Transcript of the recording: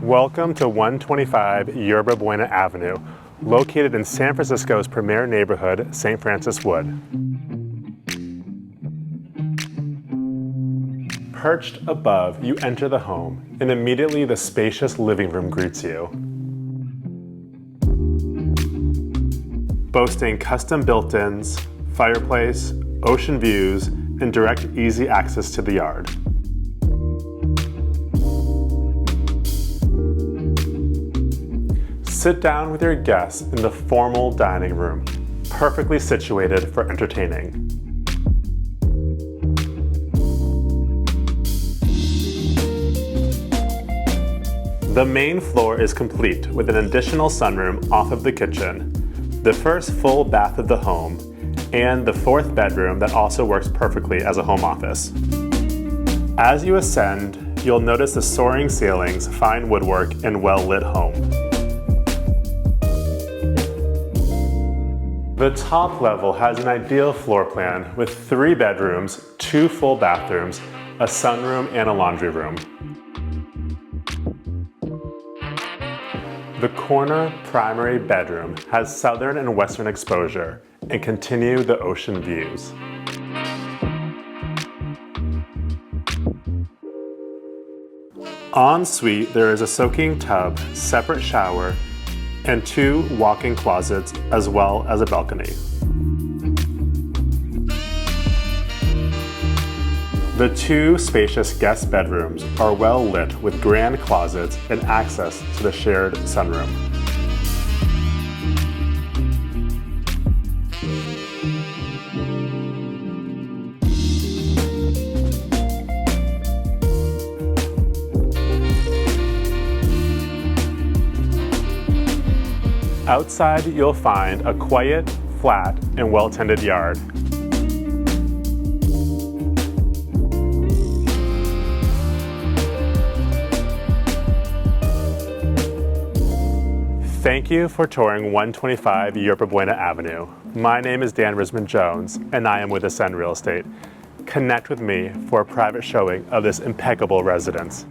Welcome to 125 Yerba Buena Avenue, located in San Francisco's premier neighborhood, St. Francis Wood. Perched above, you enter the home, and immediately the spacious living room greets you. Boasting custom built-ins, fireplace, ocean views, and direct, easy access to the yard. Sit down with your guests in the formal dining room, perfectly situated for entertaining. The main floor is complete with an additional sunroom off of the kitchen, the first full bath of the home, and the fourth bedroom that also works perfectly as a home office. As you ascend, you'll notice the soaring ceilings, fine woodwork, and well-lit home. The top level has an ideal floor plan with 3 bedrooms, 2 full bathrooms, a sunroom, and a laundry room. The corner primary bedroom has southern and western exposure and continue the ocean views. En suite, there is a soaking tub, separate shower, and 2 walk-in closets, as well as a balcony. The 2 spacious guest bedrooms are well lit with grand closets and access to the shared sunroom. Outside, you'll find a quiet, flat, and well-tended yard. Thank you for touring 125 Yerba Buena Avenue. My name is Dan Risman-Jones, and I am with Ascend Real Estate. Connect with me for a private showing of this impeccable residence.